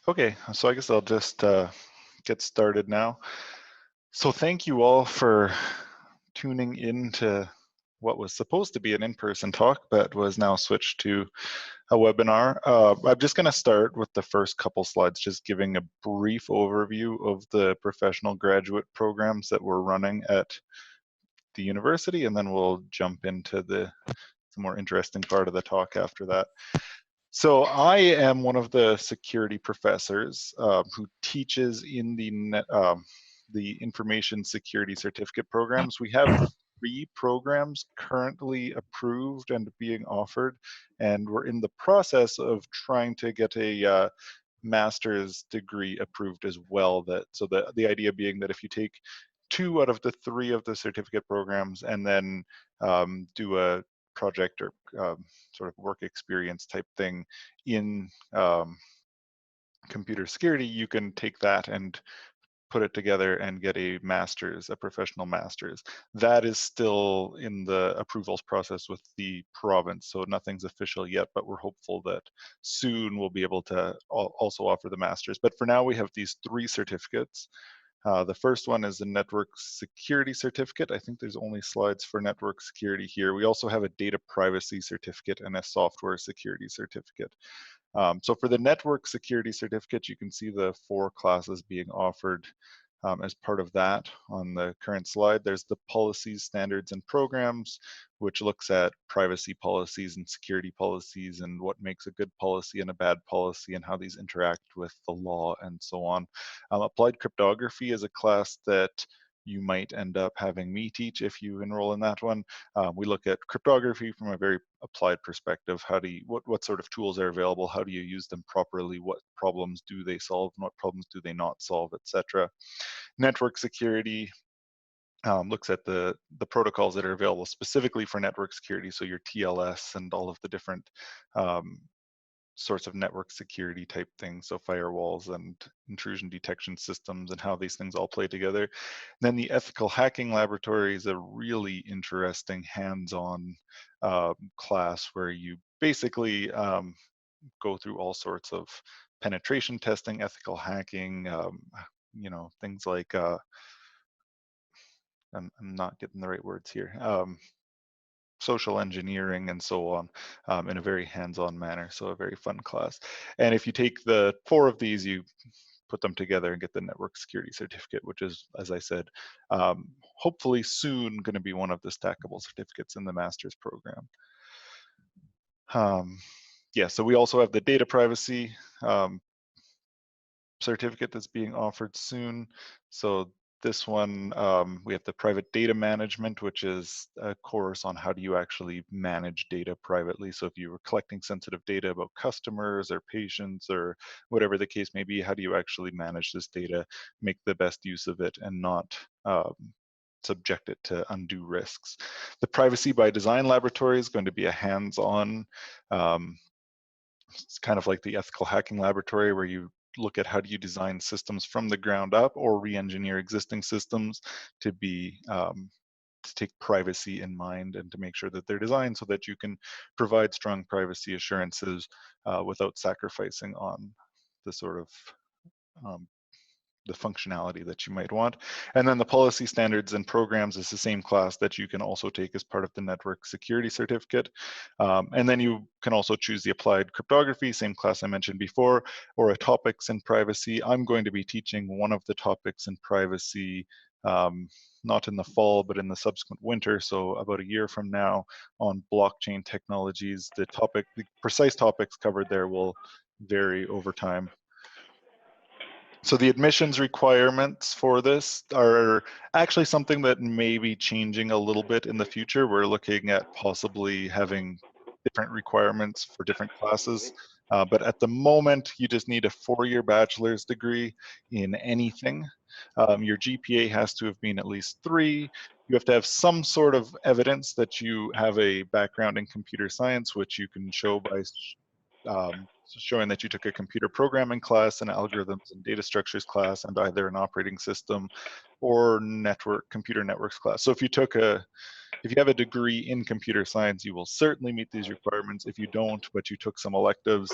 Okay, so I guess I'll just get started now. So thank you all for tuning in to what was supposed to be an in-person talk, but was now switched to a webinar. I'm just going to start with the first couple slides, just giving a brief overview of the professional graduate programs that we're running at the university, and then we'll jump into the more interesting part of the talk after that. So I am one of the security professors who teaches in the information security certificate programs. We have 3 programs currently approved and being offered, and we're in the process of trying to get a master's degree approved as well. So the idea being that if you take 2 out of the 3 of the certificate programs and then do a project or sort of work experience type thing in computer security, you can take that and put it together and get a master's, a professional master's. That is still in the approvals process with the province, so nothing's official yet, but we're hopeful that soon we'll be able to also offer the master's. But for now, we have these 3 certificates. The first one is the network security certificate. I think there's only slides for network security here. We also have a data privacy certificate and a software security certificate. So for the network security certificate, you can see the 4 classes being offered as part of that on the current slide. There's the policies, standards, and programs, which looks at privacy policies and security policies and what makes a good policy and a bad policy and how these interact with the law and so on. Applied cryptography is a class that you might end up having me teach if you enroll in that one. We look at cryptography from a very applied perspective. What sort of tools are available? How do you use them properly? What problems do they solve? And what problems do they not solve, etc. Network security looks at the protocols that are available specifically for network security. So your TLS and all of the different sorts of network security type things, so firewalls and intrusion detection systems and how these things all play together. And then the ethical hacking laboratory is a really interesting hands-on class where you basically go through all sorts of penetration testing, ethical hacking, things like, I'm not getting the right words here, social engineering and so on in a very hands-on manner. So a very fun class. And if you take the 4 of these, you put them together and get the network security certificate, which is, as I said, hopefully soon going to be one of the stackable certificates in the master's program. Yeah, so we also have the data privacy certificate that's being offered soon. So this one, we have the private data management, which is a course on how do you actually manage data privately. So if you were collecting sensitive data about customers or patients or whatever the case may be, how do you actually manage this data, make the best use of it, and not subject it to undue risks. The Privacy by Design Laboratory is going to be a hands-on, it's kind of like the ethical hacking laboratory where you look at how do you design systems from the ground up or re-engineer existing systems to be to take privacy in mind and to make sure that they're designed so that you can provide strong privacy assurances without sacrificing on the sort of the functionality that you might want. And then the policy standards and programs is the same class that you can also take as part of the network security certificate. And then you can also choose the applied cryptography, same class I mentioned before, or a topics in privacy. I'm going to be teaching one of the topics in privacy, not in the fall, but in the subsequent winter, so about a year from now, on blockchain technologies. The precise topics covered there will vary over time. So the admissions requirements for this are actually something that may be changing a little bit in the future. We're looking at possibly having different requirements for different classes. But at the moment, you just need a 4-year bachelor's degree in anything. Your GPA has to have been at least 3. You have to have some sort of evidence that you have a background in computer science, which you can show by showing that you took a computer programming class, an algorithms and data structures class, and either an operating system or computer networks class. So if you have a degree in computer science, you will certainly meet these requirements. If you don't, but you took some electives,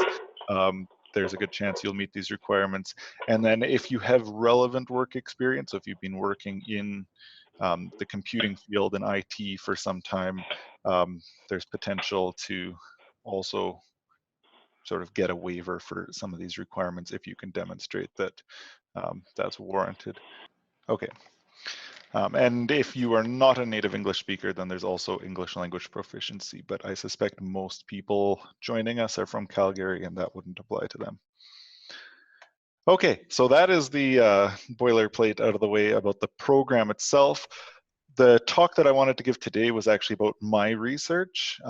there's a good chance you'll meet these requirements. And then if you have relevant work experience, so if you've been working in the computing field and IT for some time, there's potential to also sort of get a waiver for some of these requirements if you can demonstrate that that's warranted. Okay. And if you are not a native English speaker, then there's also English language proficiency, but I suspect most people joining us are from Calgary and that wouldn't apply to them. Okay, so that is the boilerplate out of the way about the program itself. The talk that I wanted to give today was actually about my research,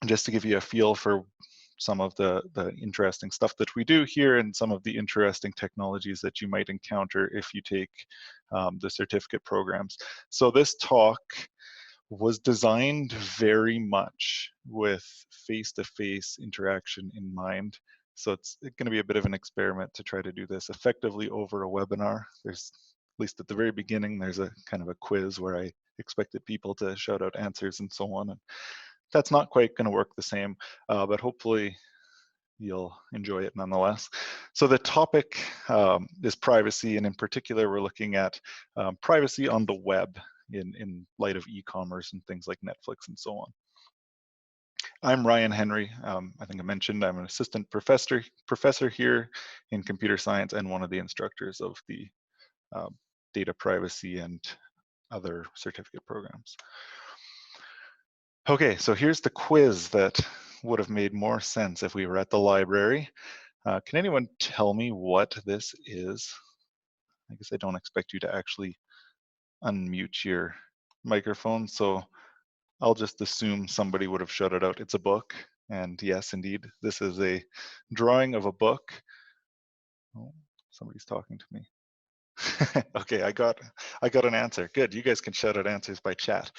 just to give you a feel for some of the interesting stuff that we do here and some of the interesting technologies that you might encounter if you take the certificate programs. So this talk was designed very much with face-to-face interaction in mind. So it's going to be a bit of an experiment to try to do this effectively over a webinar. There's, at least at the very beginning, there's a kind of a quiz where I expected people to shout out answers and so on. And that's not quite going to work the same, but hopefully you'll enjoy it nonetheless. So the topic is privacy, and in particular, we're looking at privacy on the web in light of e-commerce and things like Netflix and so on. I'm Ryan Henry. I think I mentioned I'm an assistant professor here in computer science and one of the instructors of the data privacy and other certificate programs. Okay, so here's the quiz that would have made more sense if we were at the library. Can anyone tell me what this is? I guess I don't expect you to actually unmute your microphone, so I'll just assume somebody would have shouted out, it's a book. And yes, indeed, this is a drawing of a book. Oh, somebody's talking to me. Okay, I got an answer. Good, you guys can shout out answers by chat.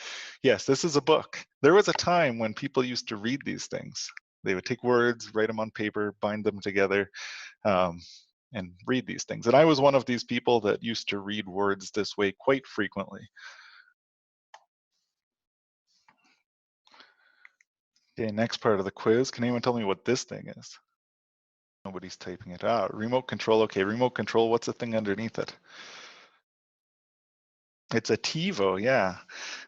Yes, this is a book. There was a time when people used to read these things. They would take words, write them on paper, bind them together, and read these things. And I was one of these people that used to read words this way quite frequently. Okay, next part of the quiz. Can anyone tell me what this thing is? Nobody's typing it out. Remote control. Okay, remote control. What's the thing underneath it? It's a TiVo, yeah.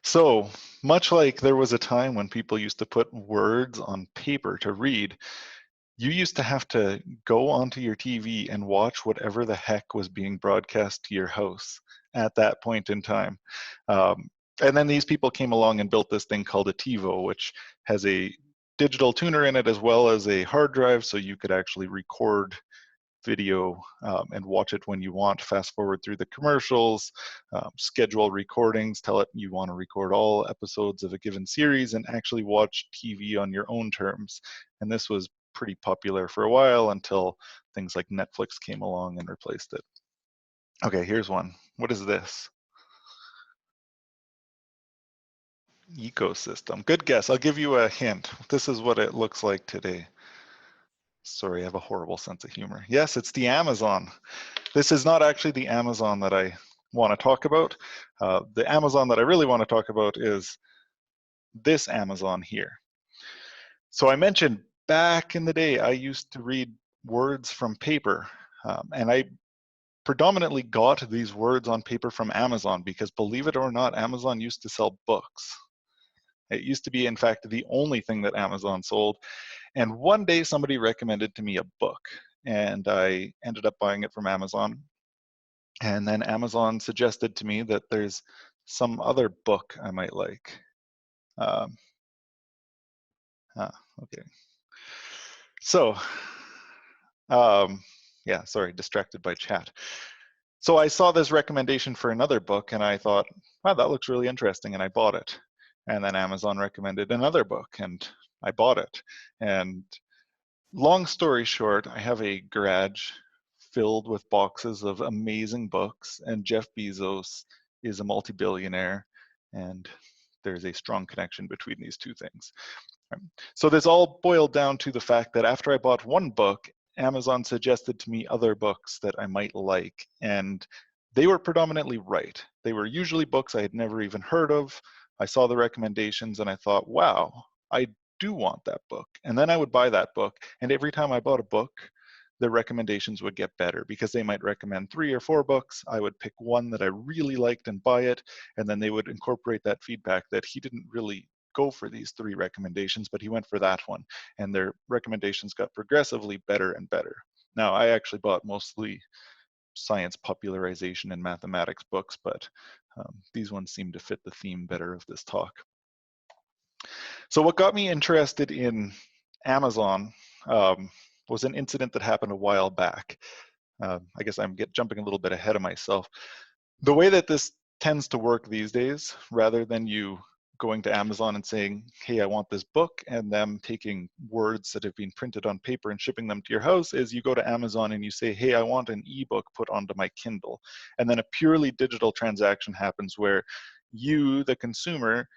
So much like there was a time when people used to put words on paper to read, you used to have to go onto your TV and watch whatever the heck was being broadcast to your house at that point in time. And then these people came along and built this thing called a TiVo, which has a digital tuner in it as well as a hard drive, so you could actually record video and watch it when you want, fast forward through the commercials, schedule recordings, tell it you want to record all episodes of a given series, and actually watch TV on your own terms. And this was pretty popular for a while until things like Netflix came along and replaced it. Okay, here's one. What is this? Ecosystem. Good guess. I'll give you a hint. This is what it looks like today. Sorry, I have a horrible sense of humor. Yes, it's the Amazon. This is not actually the Amazon that I want to talk about. The Amazon that I really want to talk about is this Amazon here. So I mentioned back in the day, I used to read words from paper, and I predominantly got these words on paper from Amazon because, believe it or not, Amazon used to sell books. It used to be, in fact, the only thing that Amazon sold. And one day somebody recommended to me a book, and I ended up buying it from Amazon. And then Amazon suggested to me that there's some other book I might like. Okay. So, yeah, sorry, distracted by chat. So I saw this recommendation for another book and I thought, wow, that looks really interesting, and I bought it. And then Amazon recommended another book and I bought it. And long story short, I have a garage filled with boxes of amazing books, and Jeff Bezos is a multi-billionaire, and there's a strong connection between these two things. So this all boiled down to the fact that after I bought one book, Amazon suggested to me other books that I might like, and they were predominantly right. They were usually books I had never even heard of. I saw the recommendations and I thought, wow, I do want that book. And then I would buy that book. And every time I bought a book, the recommendations would get better because they might recommend 3 or 4 books. I would pick one that I really liked and buy it. And then they would incorporate that feedback that he didn't really go for these 3 recommendations, but he went for that one. And their recommendations got progressively better and better. Now, I actually bought mostly science popularization and mathematics books, but these ones seem to fit the theme better of this talk. So what got me interested in Amazon was an incident that happened a while back. I guess I'm jumping a little bit ahead of myself. The way that this tends to work these days, rather than you going to Amazon and saying, hey, I want this book, and them taking words that have been printed on paper and shipping them to your house, is you go to Amazon and you say, hey, I want an ebook put onto my Kindle. And then a purely digital transaction happens where you, the consumer,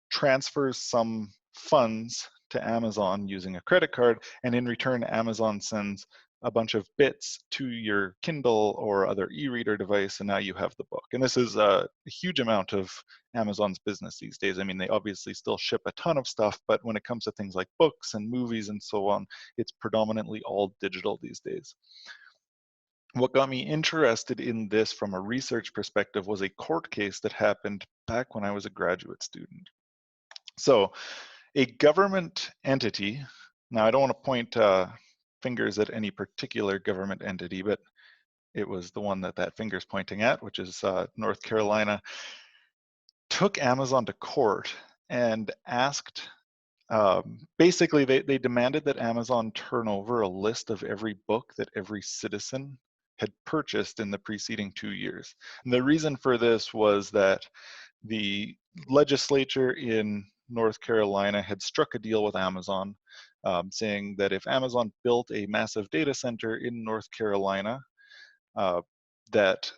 transfers some funds to Amazon using a credit card, and in return, Amazon sends a bunch of bits to your Kindle or other e-reader device, and now you have the book. And this is a huge amount of Amazon's business these days. I mean, they obviously still ship a ton of stuff, but when it comes to things like books and movies and so on, it's predominantly all digital these days. What got me interested in this from a research perspective was a court case that happened back when I was a graduate student. So a government entity, now I don't want to point fingers at any particular government entity, but it was the one that finger's pointing at, which is North Carolina, took Amazon to court and asked, basically they demanded that Amazon turn over a list of every book that every citizen had purchased in the preceding 2 years. And the reason for this was that the legislature in North Carolina had struck a deal with Amazon, saying that if Amazon built a massive data center in North Carolina, that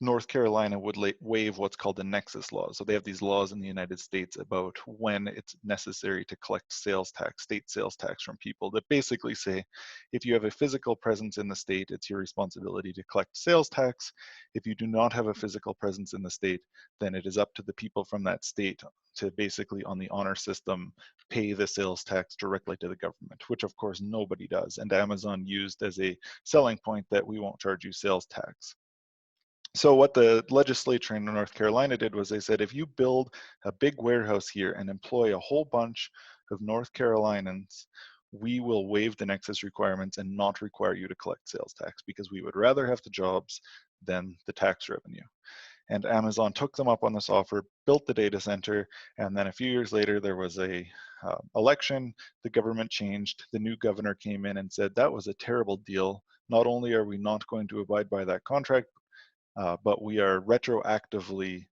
North Carolina would waive what's called the nexus laws. So they have these laws in the United States about when it's necessary to collect sales tax, state sales tax from people, that basically say, if you have a physical presence in the state, it's your responsibility to collect sales tax. If you do not have a physical presence in the state, then it is up to the people from that state to basically, on the honor system, pay the sales tax directly to the government, which of course nobody does. And Amazon used as a selling point that we won't charge you sales tax. So what the legislature in North Carolina did was they said, if you build a big warehouse here and employ a whole bunch of North Carolinians, we will waive the nexus requirements and not require you to collect sales tax, because we would rather have the jobs than the tax revenue. And Amazon took them up on this offer, built the data center, and then a few years later there was a election, the government changed, the new governor came in and said, that was a terrible deal. Not only are we not going to abide by that contract, but we are retroactively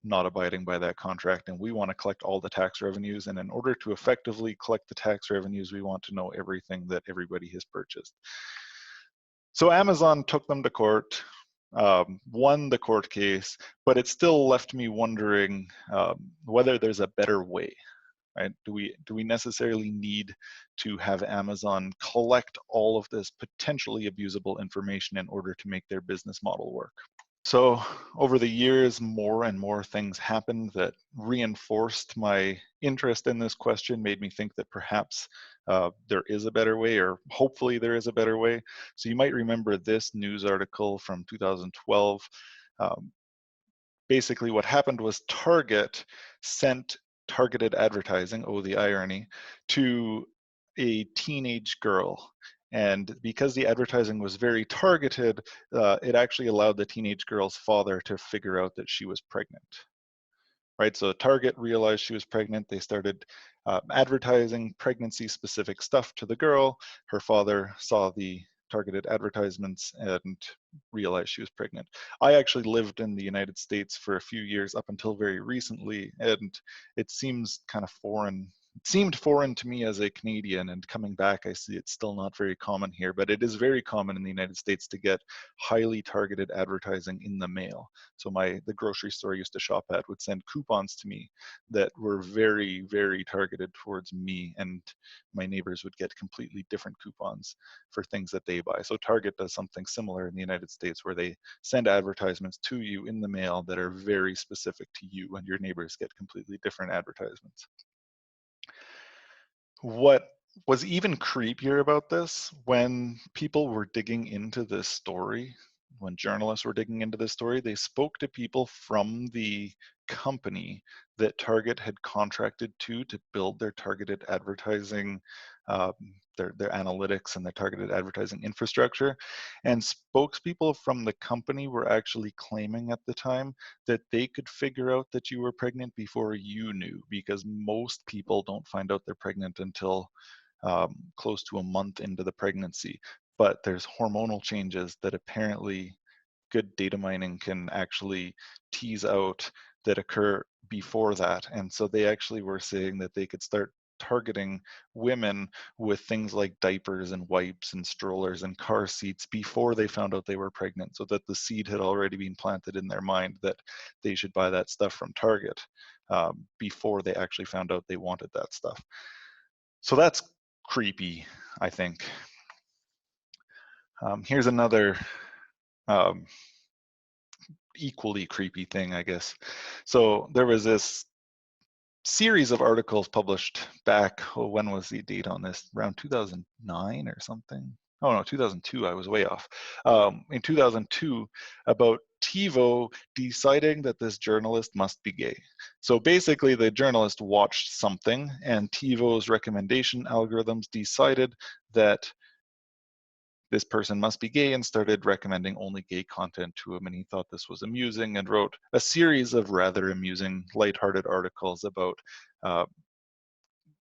not abiding by that contract, and we want to collect all the tax revenues. And in order to effectively collect the tax revenues, we want to know everything that everybody has purchased. So Amazon took them to court, won the court case, but it still left me wondering whether there's a better way. Right? Do we necessarily need to have Amazon collect all of this potentially abusable information in order to make their business model work? So over the years, more and more things happened that reinforced my interest in this question, made me think that perhaps there is a better way, or hopefully there is a better way. So you might remember this news article from 2012. Basically what happened was Target sent targeted advertising, oh the irony, to a teenage girl. And because the advertising was very targeted, it actually allowed the teenage girl's father to figure out that she was pregnant. Right, so Target realized she was pregnant. They started advertising pregnancy-specific stuff to the girl. Her father saw the targeted advertisements and realized she was pregnant. I actually lived in the United States for a few years up until very recently, and it seems kind of foreign. It seemed foreign to me as a Canadian, and coming back, I see it's still not very common here, but it is very common in the United States to get highly targeted advertising in the mail. So the grocery store I used to shop at would send coupons to me that were very, very targeted towards me, and my neighbors would get completely different coupons for things that they buy. So Target does something similar in the United States where they send advertisements to you in the mail that are very specific to you, and your neighbors get completely different advertisements. What was even creepier about this, when people were digging into this story, when journalists were digging into this story, they spoke to people from the company that Target had contracted to build their targeted advertising, um, their analytics and their targeted advertising infrastructure. And spokespeople from the company were actually claiming at the time that they could figure out that you were pregnant before you knew, because most people don't find out they're pregnant until close to a month into the pregnancy. But there's hormonal changes that apparently good data mining can actually tease out that occur before that. And so they actually were saying that they could start targeting women with things like diapers and wipes and strollers and car seats before they found out they were pregnant, so that the seed had already been planted in their mind that they should buy that stuff from Target before they actually found out they wanted that stuff. So that's creepy, I think. Here's another equally creepy thing, I guess. So there was this series of articles published back, when was the date on this? Around 2009 or something? Oh no, 2002, I was way off. In 2002, about TiVo deciding that this journalist must be gay. So basically the journalist watched something and TiVo's recommendation algorithms decided that this person must be gay and started recommending only gay content to him, and he thought this was amusing and wrote a series of rather amusing, lighthearted articles about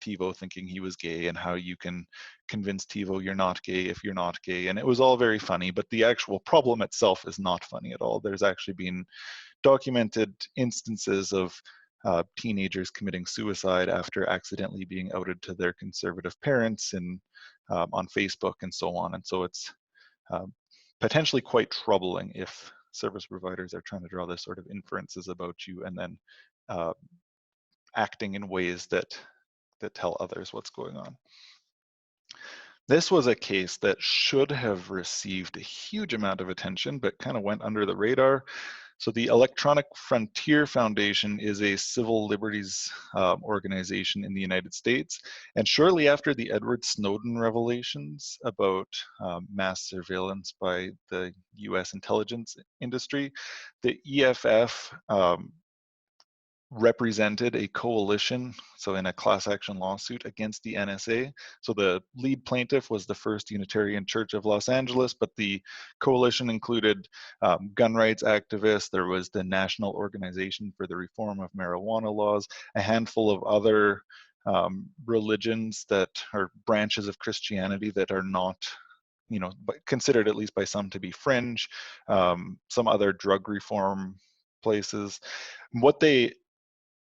TiVo thinking he was gay and how you can convince TiVo you're not gay if you're not gay. And it was all very funny, but the actual problem itself is not funny at all. There's actually been documented instances of teenagers committing suicide after accidentally being outed to their conservative parents and on Facebook and so on. And so it's potentially quite troubling if service providers are trying to draw this sort of inferences about you and then acting in ways that tell others what's going on. This was a case that should have received a huge amount of attention, but kind of went under the radar. So the Electronic Frontier Foundation is a civil liberties organization in the United States. And shortly after the Edward Snowden revelations about mass surveillance by the US intelligence industry, the EFF represented a coalition, so in a class action lawsuit against the NSA. So the lead plaintiff was the First Unitarian Church of Los Angeles, but the coalition included gun rights activists. There was the National Organization for the Reform of Marijuana Laws, a handful of other religions that are branches of Christianity that are not, you know, considered at least by some to be fringe, some other drug reform places. What they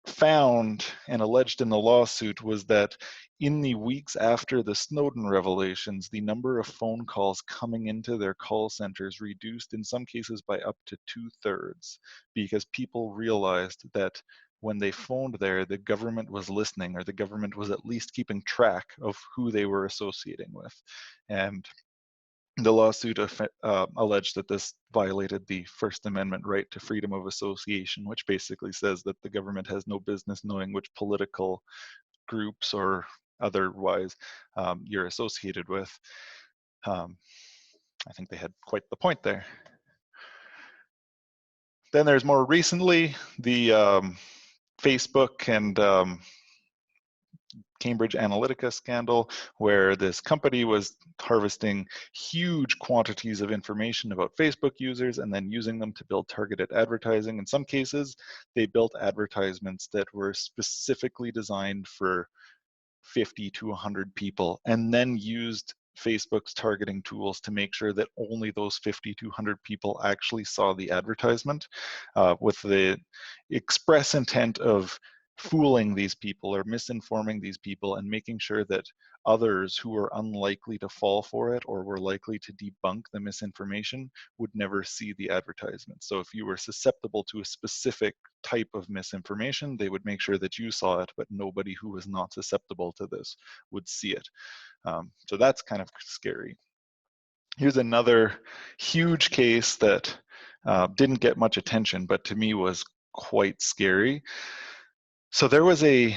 found and alleged in the lawsuit was that in the weeks after the Snowden revelations, the number of phone calls coming into their call centers reduced in some cases by up to 2/3, because people realized that when they phoned there, the government was listening, or the government was at least keeping track of who they were associating with. And the lawsuit alleged that this violated the First Amendment right to freedom of association, which basically says that the government has no business knowing which political groups or otherwise you're associated with. I think they had quite the point there. Then there's more recently the Facebook and Cambridge Analytica scandal, where this company was harvesting huge quantities of information about Facebook users and then using them to build targeted advertising. In some cases, they built advertisements that were specifically designed for 50 to 100 people, and then used Facebook's targeting tools to make sure that only those 50 to 100 people actually saw the advertisement, with the express intent of fooling these people or misinforming these people and making sure that others who were unlikely to fall for it or were likely to debunk the misinformation would never see the advertisement. So if you were susceptible to a specific type of misinformation, they would make sure that you saw it, but nobody who was not susceptible to this would see it. So that's kind of scary. Here's another huge case that didn't get much attention, but to me was quite scary. So there was a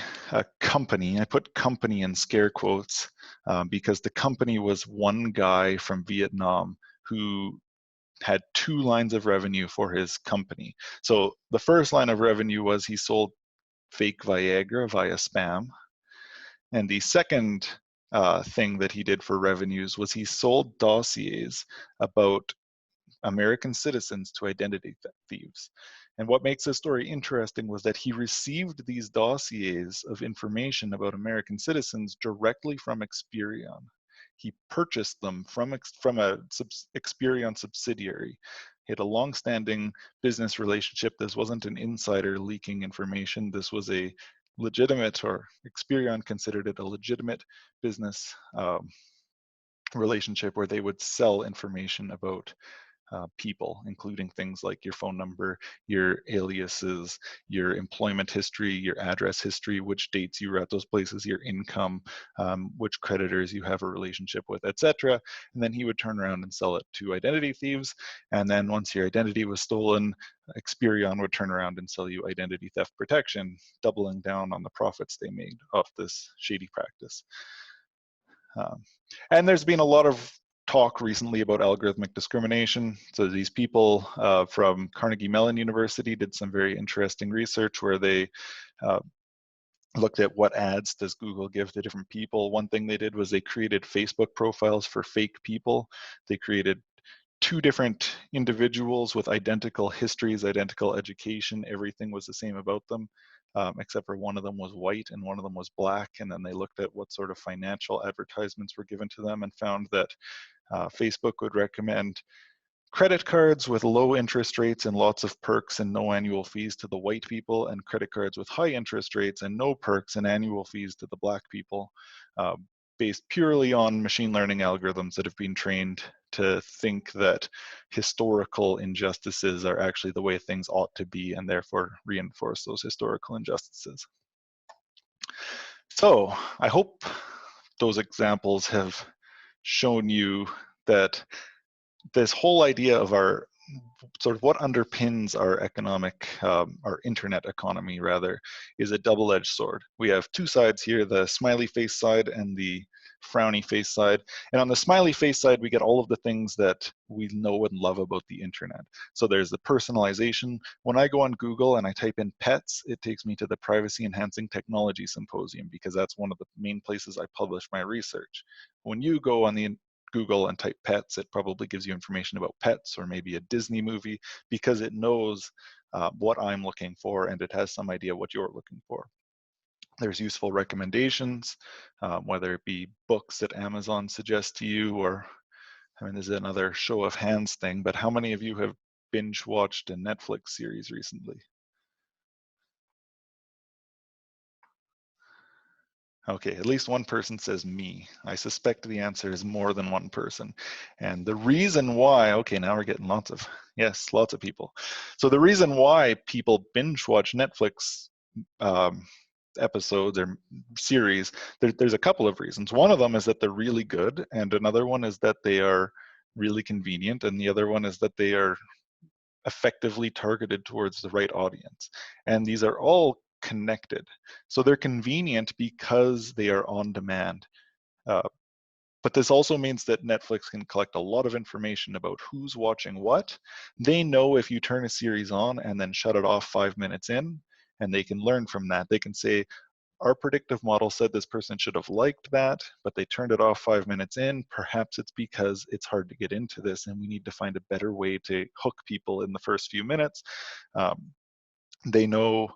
company, I put company in scare quotes because the company was one guy from Vietnam who had 2 lines of revenue for his company. So the first line of revenue was he sold fake Viagra via spam. And the second thing that he did for revenues was he sold dossiers about American citizens to identity thieves. And what makes this story interesting was that he received these dossiers of information about American citizens directly from Experian. He purchased them from a Experian subsidiary. He had a long-standing business relationship. This wasn't an insider leaking information. This was a legitimate, or Experian considered it a legitimate business relationship where they would sell information about people, including things like your phone number, your aliases, your employment history, your address history, which dates you were at those places, your income, which creditors you have a relationship with, etc. And then he would turn around and sell it to identity thieves. And then once your identity was stolen, Experian would turn around and sell you identity theft protection, doubling down on the profits they made off this shady practice. And there's been a lot of talk recently about algorithmic discrimination. So these people from Carnegie Mellon University did some very interesting research where they looked at what ads does Google give to different people. One thing they did was they created Facebook profiles for fake people. They created 2 different individuals with identical histories, identical education. Everything was the same about them, except for one of them was white and one of them was black. And then they looked at what sort of financial advertisements were given to them and found that Facebook would recommend credit cards with low interest rates and lots of perks and no annual fees to the white people, and credit cards with high interest rates and no perks and annual fees to the black people, based purely on machine learning algorithms that have been trained to think that historical injustices are actually the way things ought to be and therefore reinforce those historical injustices. So I hope those examples have shown you that this whole idea of our sort of what underpins our economic, our internet economy rather, is a double-edged sword. We have 2 sides here, the smiley face side and the frowny face side. And on the smiley face side, we get all of the things that we know and love about the internet. So there's the personalization. When I go on Google and I type in pets, it takes me to the Privacy Enhancing Technology Symposium because that's one of the main places I publish my research. When you go on the Google and type pets, it probably gives you information about pets or maybe a Disney movie because it knows what I'm looking for and it has some idea what you're looking for. There's useful recommendations, whether it be books that Amazon suggests to you, or, I mean, this is another show of hands thing, but how many of you have binge watched a Netflix series recently? Okay, at least one person says me. I suspect the answer is more than one person. And the reason why, okay, now we're getting lots of, yes, lots of people. So the reason why people binge watch Netflix episodes or series, there's a couple of reasons. One of them is that they're really good, and another one is that they are really convenient, and the other one is that they are effectively targeted towards the right audience. And these are all connected. So they're convenient because they are on demand. But this also means that Netflix can collect a lot of information about who's watching what. They know if you turn a series on and then shut it off 5 minutes in, and they can learn from that. They can say, our predictive model said this person should have liked that, but they turned it off 5 minutes in. Perhaps it's because it's hard to get into this and we need to find a better way to hook people in the first few minutes. They know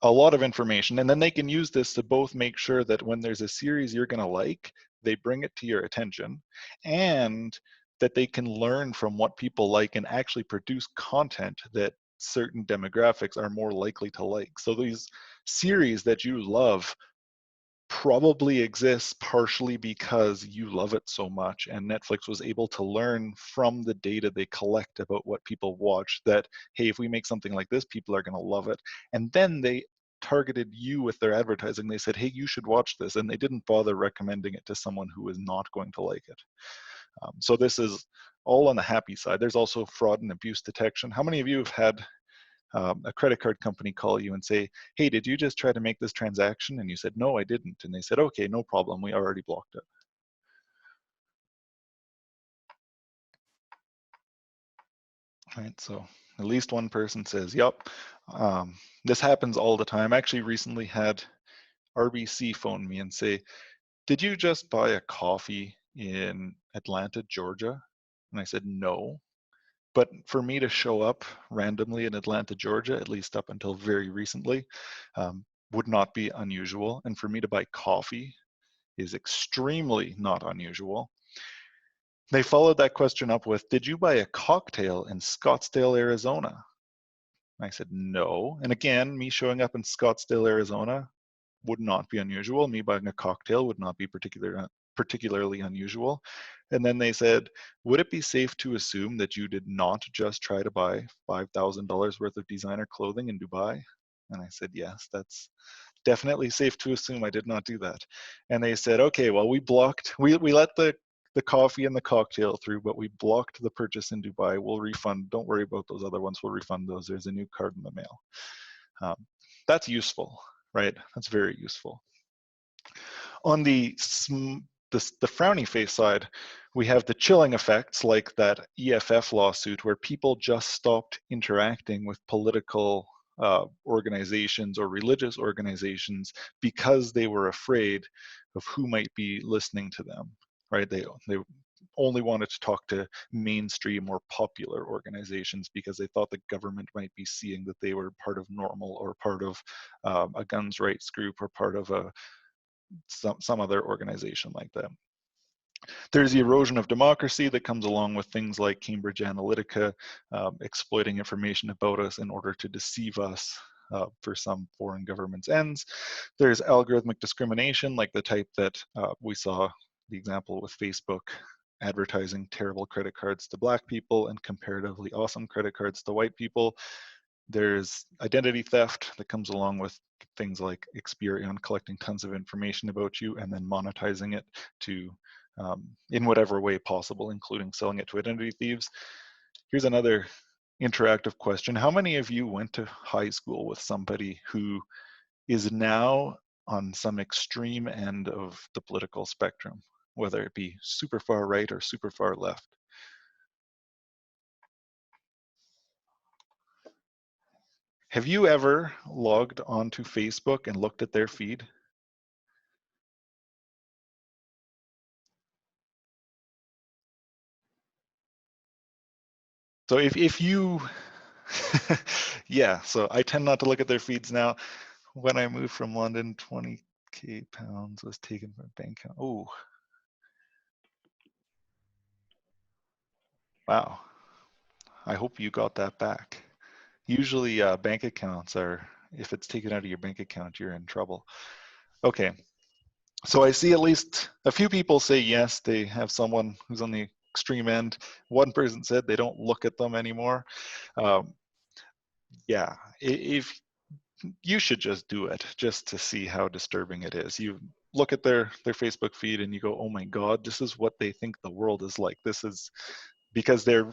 a lot of information, and then they can use this to both make sure that when there's a series you're going to like, they bring it to your attention, and that they can learn from what people like and actually produce content that certain demographics are more likely to like. So these series that you love probably exists partially because you love it so much, and Netflix was able to learn from the data they collect about what people watch that, hey, if we make something like this, people are going to love it. And then they targeted you with their advertising. They said, hey, you should watch this, and they didn't bother recommending it to someone who is not going to like it. So this is all on the happy side. There's also fraud and abuse detection. How many of you have had a credit card company call you and say, hey, did you just try to make this transaction? And you said, no, I didn't. And they said, okay, no problem, we already blocked it. Right, so at least one person says, yep. This happens all the time. I actually recently had RBC phone me and say, did you just buy a coffee in Atlanta, Georgia? And I said, no. But for me to show up randomly in Atlanta, Georgia, at least up until very recently, would not be unusual. And for me to buy coffee is extremely not unusual. They followed that question up with, did you buy a cocktail in Scottsdale, Arizona? I said, no. And again, me showing up in Scottsdale, Arizona would not be unusual. Me buying a cocktail would not be particularly unusual. And then they said, would it be safe to assume that you did not just try to buy $5,000 worth of designer clothing in Dubai? And I said, yes, that's definitely safe to assume I did not do that. And they said, okay, well, we let the coffee and the cocktail through, but we blocked the purchase in Dubai. We'll refund. Don't worry about those other ones. We'll refund those. There's a new card in the mail. That's useful, right? That's very useful. On the frowny face side, we have the chilling effects like that EFF lawsuit where people just stopped interacting with political organizations or religious organizations because they were afraid of who might be listening to them, right? They only wanted to talk to mainstream or popular organizations because they thought the government might be seeing that they were part of Normal or part of a guns rights group or part of some other organization like that. There's the erosion of democracy that comes along with things like Cambridge Analytica exploiting information about us in order to deceive us for some foreign government's ends. There's algorithmic discrimination, like the type that we saw the example with Facebook advertising terrible credit cards to Black people and comparatively awesome credit cards to white people. There's identity theft that comes along with things like Experian collecting tons of information about you and then monetizing it to in whatever way possible, including selling it to identity thieves. Here's another interactive question. How many of you went to high school with somebody who is now on some extreme end of the political spectrum, whether it be super far right or super far left? Have you ever logged onto Facebook and looked at their feed? So if you, yeah, so I tend not to look at their feeds now. When I moved from London, 20K pounds was taken from bank account. Oh, wow. I hope you got that back. Usually bank accounts are, if it's taken out of your bank account, you're in trouble. Okay, so I see at least a few people say yes, they have someone who's on the extreme end. One person said they don't look at them anymore. Yeah, if you should just do it just to see how disturbing it is. You look at their Facebook feed and you go, oh my God, this is what they think the world is like. This is because their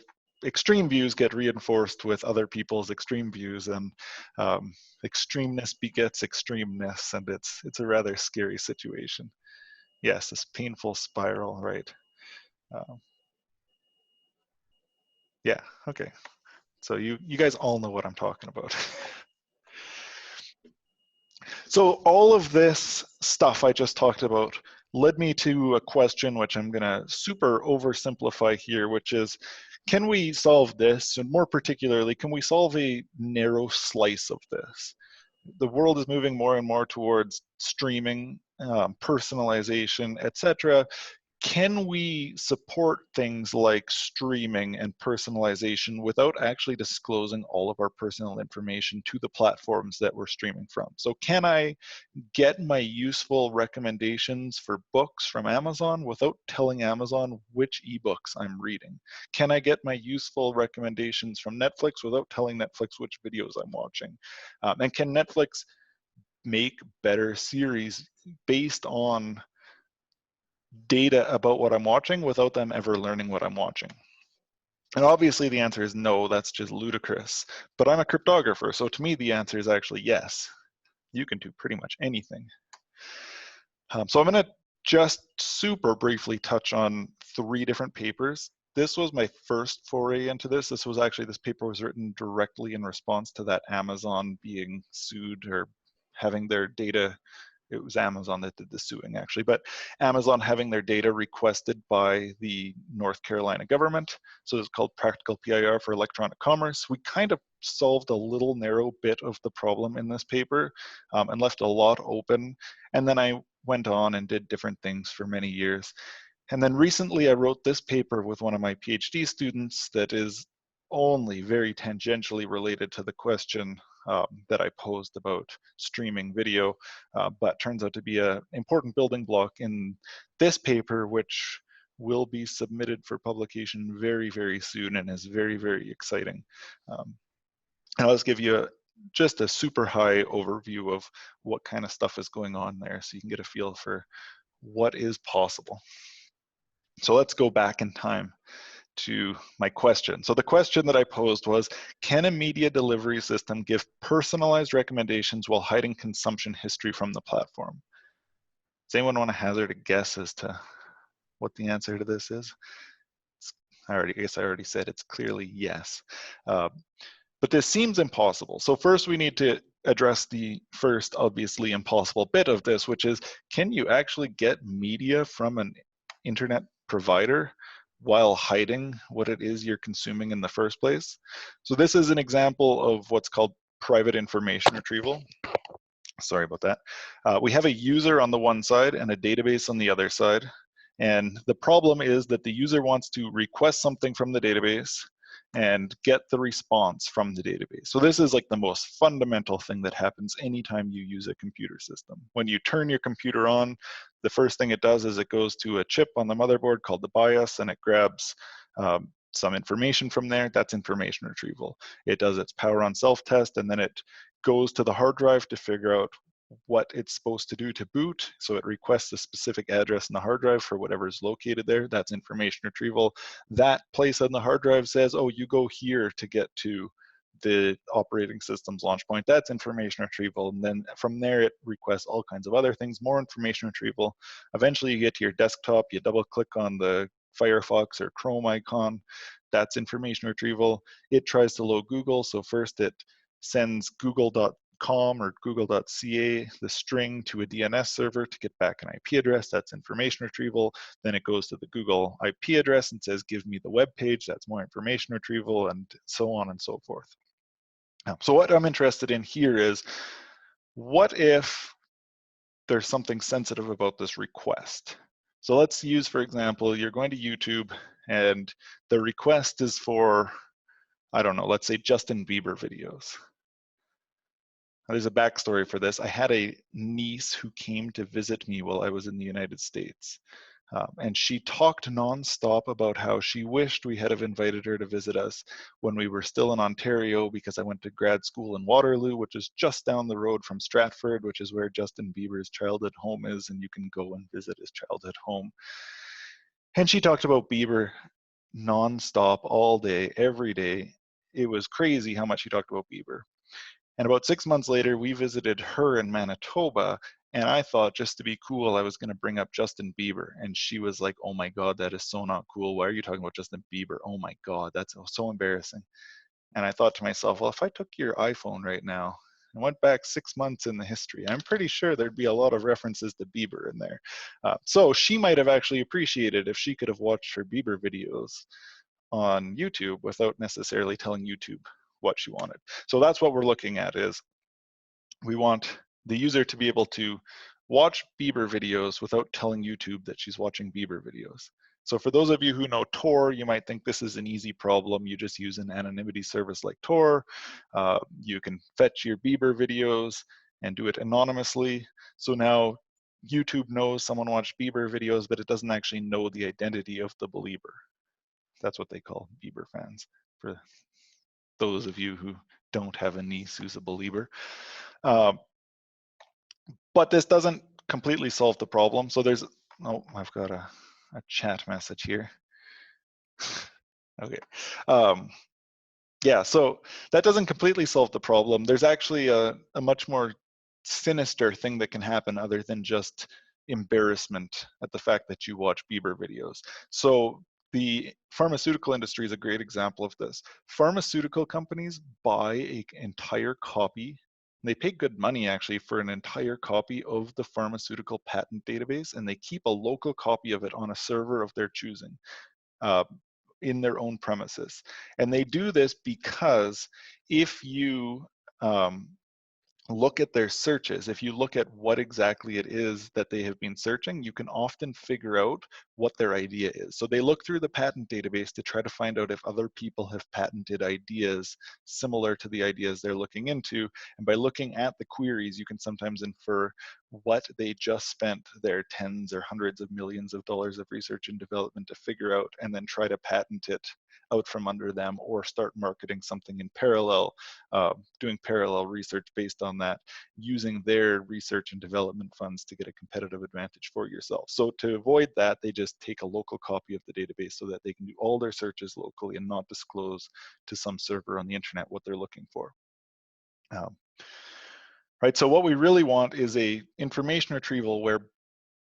extreme views get reinforced with other people's extreme views, and extremeness begets extremeness, and it's a rather scary situation. Yes, this painful spiral, right? Yeah, okay. So you guys all know what I'm talking about. So all of this stuff I just talked about led me to a question which I'm gonna super oversimplify here, which is, can we solve this? And more particularly, can we solve a narrow slice of this? The world is moving more and more towards streaming, personalization, etc. Can we support things like streaming and personalization without actually disclosing all of our personal information to the platforms that we're streaming from? So can I get my useful recommendations for books from Amazon without telling Amazon which ebooks I'm reading? Can I get my useful recommendations from Netflix without telling Netflix which videos I'm watching? And can Netflix make better series based on data about what I'm watching without them ever learning what I'm watching? And obviously the answer is no, that's just ludicrous. But I'm a cryptographer, so to me the answer is actually yes. You can do pretty much anything. So I'm going to just super briefly touch on 3 different papers. This was my first foray into this. This paper was written directly in response to that Amazon being sued or having their data, it was Amazon that did the suing actually, but Amazon having their data requested by the North Carolina government. So it's called Practical PIR for Electronic Commerce. We kind of solved a little narrow bit of the problem in this paper and left a lot open. And then I went on and did different things for many years. And then recently I wrote this paper with one of my PhD students that is only very tangentially related to the question that I posed about streaming video, but turns out to be an important building block in this paper, which will be submitted for publication very, very soon and is very, very exciting. And I'll just give you just a super high overview of what kind of stuff is going on there so you can get a feel for what is possible. So let's go back in time to my question. So the question that I posed was, can a media delivery system give personalized recommendations while hiding consumption history from the platform? Does anyone want to hazard a guess as to what the answer to this is? I guess I already said it's clearly yes. But this seems impossible. So first we need to address the first obviously impossible bit of this, which is, can you actually get media from an internet provider while hiding what it is you're consuming in the first place? So this is an example of what's called private information retrieval. Sorry about that. We have a user on the one side and a database on the other side. And the problem is that the user wants to request something from the database and get the response from the database. So this is like the most fundamental thing that happens anytime you use a computer system. When you turn your computer on, the first thing it does is it goes to a chip on the motherboard called the BIOS, and it grabs some information from there. That's information retrieval. It does its power on self-test, and then it goes to the hard drive to figure out what it's supposed to do to boot. So it requests a specific address in the hard drive for whatever is located there. That's information retrieval. That place on the hard drive says, oh, you go here to get to the operating system's launch point. That's information retrieval. And then from there, it requests all kinds of other things, more information retrieval. Eventually, you get to your desktop, you double click on the Firefox or Chrome icon. That's information retrieval. It tries to load Google. So first it sends google.com or google.ca, the string, to a DNS server to get back an IP address. That's information retrieval. Then it goes to the Google IP address and says, give me the web page. That's more information retrieval, and so on and so forth. So what I'm interested in here is, what if there's something sensitive about this request? So let's use, for example, you're going to YouTube and the request is for, I don't know, let's say Justin Bieber videos. There's a backstory for this. I had a niece who came to visit me while I was in the United States. And she talked nonstop about how she wished we had have invited her to visit us when we were still in Ontario, because I went to grad school in Waterloo, which is just down the road from Stratford, which is where Justin Bieber's childhood home is, and you can go and visit his childhood home. And she talked about Bieber nonstop all day, every day. It was crazy how much she talked about Bieber. And about 6 months later, we visited her in Manitoba, and I thought, just to be cool, I was going to bring up Justin Bieber. And she was like, oh my God, that is so not cool. Why are you talking about Justin Bieber? Oh my God, that's so embarrassing. And I thought to myself, well, if I took your iPhone right now and went back 6 months in the history, I'm pretty sure there'd be a lot of references to Bieber in there. So she might have actually appreciated if she could have watched her Bieber videos on YouTube without necessarily telling YouTube what she wanted. So that's what we're looking at, is we want the user to be able to watch Bieber videos without telling YouTube that she's watching Bieber videos. So for those of you who know Tor, you might think this is an easy problem. You just use an anonymity service like Tor. You can fetch your Bieber videos and do it anonymously. So now YouTube knows someone watched Bieber videos, but it doesn't actually know the identity of the believer. That's what they call Bieber fans, for those of you who don't have a niece who's a believer. But this doesn't completely solve the problem. So there's, oh, I've got a chat message here. Okay. Yeah, so that doesn't completely solve the problem. There's actually a much more sinister thing that can happen other than just embarrassment at the fact that you watch Bieber videos. So the pharmaceutical industry is a great example of this. Pharmaceutical companies buy an entire copy. They pay good money actually for an entire copy of the pharmaceutical patent database, and they keep a local copy of it on a server of their choosing. Uh, in their own premises. And they do this because if you look at their searches, if you look at what exactly it is that they have been searching, you can often figure out what their idea is. So they look through the patent database to try to find out if other people have patented ideas similar to the ideas they're looking into. And by looking at the queries, you can sometimes infer what they just spent their tens or hundreds of millions of dollars of research and development to figure out, and then try to patent it out from under them, or start marketing something in parallel, doing parallel research based on that, using their research and development funds to get a competitive advantage for yourself. So to avoid that, they just take a local copy of the database so that they can do all their searches locally and not disclose to some server on the internet what they're looking for. Right, so what we really want is a information retrieval where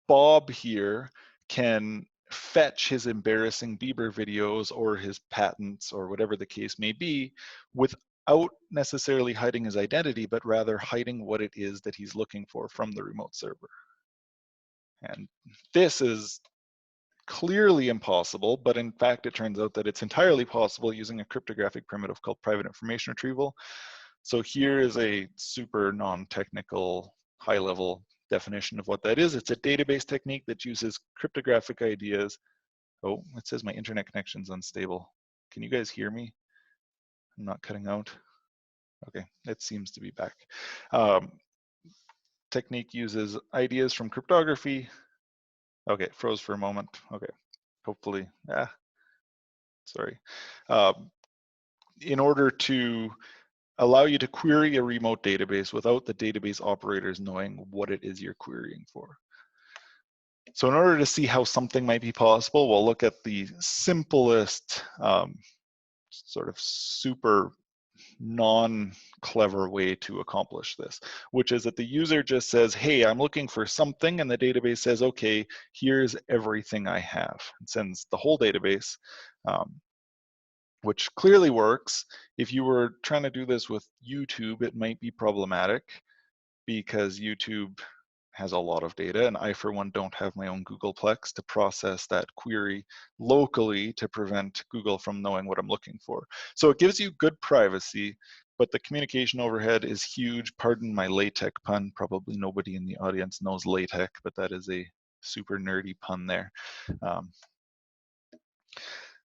Bob here can fetch his embarrassing Bieber videos or his patents or whatever the case may be without necessarily hiding his identity, but rather hiding what it is that he's looking for from the remote server. And this is clearly impossible, but in fact, it turns out that it's entirely possible using a cryptographic primitive called private information retrieval. So here is a super non-technical, high-level definition of what that is. It's a database technique that uses cryptographic ideas. Oh, it says my internet connection's unstable. Can you guys hear me? I'm not cutting out. Okay, it seems to be back. Technique uses ideas from cryptography. Okay, froze for a moment. Okay, hopefully, sorry. In order to allow you to query a remote database without the database operators knowing what it is you're querying for. So in order to see how something might be possible, we'll look at the simplest, sort of super non-clever way to accomplish this, which is that the user just says, hey, I'm looking for something, and the database says, okay, here's everything I have. It sends the whole database, which clearly works. If you were trying to do this with YouTube, it might be problematic because YouTube has a lot of data, and I, for one, don't have my own Googleplex to process that query locally to prevent Google from knowing what I'm looking for. So it gives you good privacy, but the communication overhead is huge. Pardon my LaTeX pun. Probably nobody in the audience knows LaTeX, but that is a super nerdy pun there.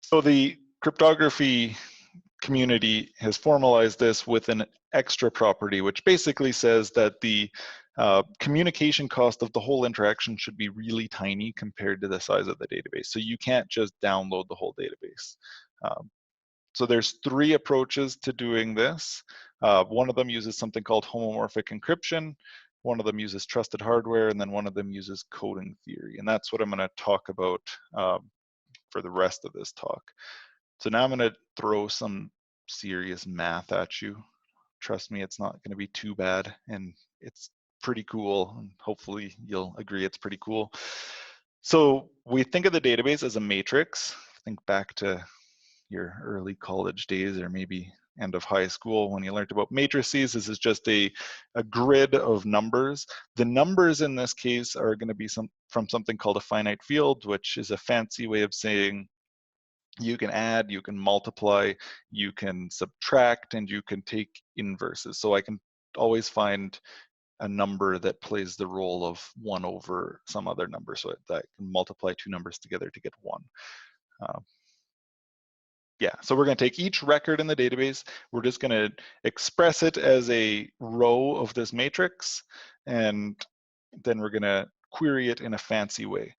So the cryptography community has formalized this with an extra property, which basically says that the communication cost of the whole interaction should be really tiny compared to the size of the database. So you can't just download the whole database. So there's three approaches to doing this. One of them uses something called homomorphic encryption. One of them uses trusted hardware, and then one of them uses coding theory. And that's what I'm going to talk about for the rest of this talk. So now I'm going to throw some serious math at you. Trust me, it's not going to be too bad, and it's pretty cool. And hopefully you'll agree it's pretty cool. So we think of the database as a matrix. Think back to your early college days, or maybe end of high school when you learned about matrices. This is just a grid of numbers. The numbers in this case are going to be from something called a finite field, which is a fancy way of saying you can add, you can multiply, you can subtract, and you can take inverses. So I can always find a number that plays the role of 1 over some other number, so that I can multiply two numbers together to get 1. Yeah, so we're going to take each record in the database, we're just going to express it as a row of this matrix, and then we're going to query it in a fancy way.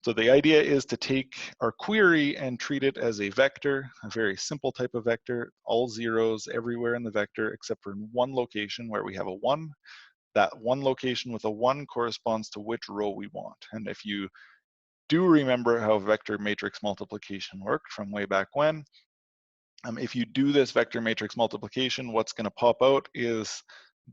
So the idea is to take our query and treat it as a vector, a very simple type of vector, all zeros everywhere in the vector except for in one location where we have a 1. That one location with a 1 corresponds to which row we want. And if you do remember how vector matrix multiplication worked from way back when. If you do this vector matrix multiplication, what's going to pop out is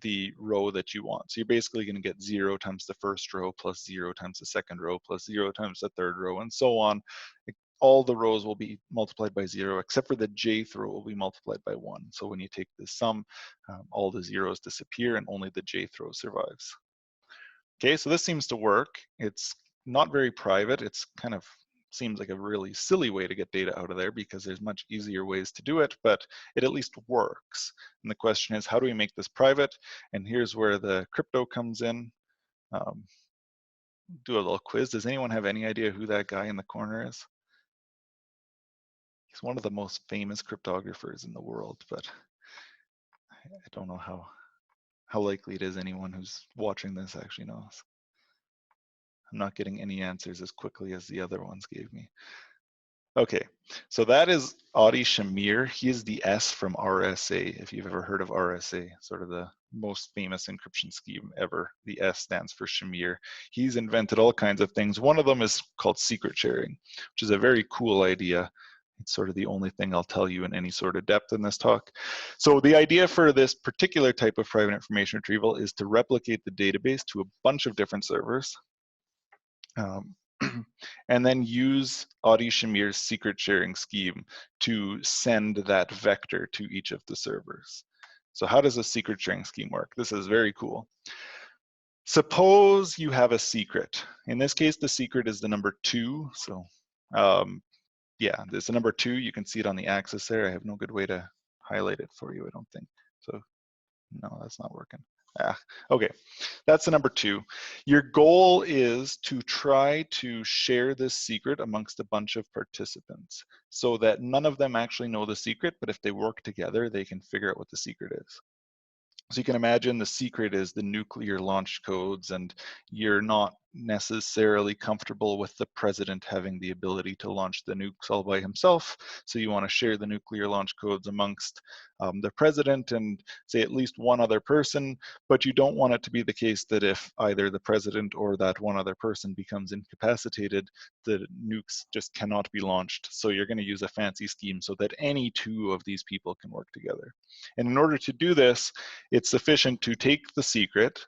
the row that you want. So you're basically going to get 0 times the first row plus 0 times the second row plus 0 times the third row and so on. All the rows will be multiplied by 0 except for the jth row will be multiplied by 1. So when you take the sum, all the zeros disappear and only the jth row survives. Okay, so this seems to work. It's not very private. It's kind of seems like a really silly way to get data out of there because there's much easier ways to do it, but it at least works. And the question is, how do we make this private? And here's where the crypto comes in. Do a little quiz. Does anyone have any idea who that guy in the corner is? He's one of the most famous cryptographers in the world, but I don't know how likely it is anyone who's watching this actually knows. I'm not getting any answers as quickly as the other ones gave me. Okay, so that is Adi Shamir. He is the S from RSA, if you've ever heard of RSA, sort of the most famous encryption scheme ever. The S stands for Shamir. He's invented all kinds of things. One of them is called secret sharing, which is a very cool idea. It's sort of the only thing I'll tell you in any sort of depth in this talk. So the idea for this particular type of private information retrieval is to replicate the database to a bunch of different servers. And then use Adi Shamir's secret sharing scheme to send that vector to each of the servers. So how does a secret sharing scheme work? This is very cool. Suppose you have a secret. In this case, the secret is the number 2. So yeah, there's the number 2. You can see it on the axis there. I have no good way to highlight it for you, I don't think. So no, that's not working. Okay, that's the number 2. Your goal is to try to share this secret amongst a bunch of participants so that none of them actually know the secret, but if they work together, they can figure out what the secret is. So you can imagine the secret is the nuclear launch codes, and you're not necessarily comfortable with the president having the ability to launch the nukes all by himself. So you want to share the nuclear launch codes amongst the president and say at least one other person, but you don't want it to be the case that if either the president or that one other person becomes incapacitated, the nukes just cannot be launched. So you're going to use a fancy scheme so that any 2 of these people can work together. And in order to do this, it's sufficient to take the secret,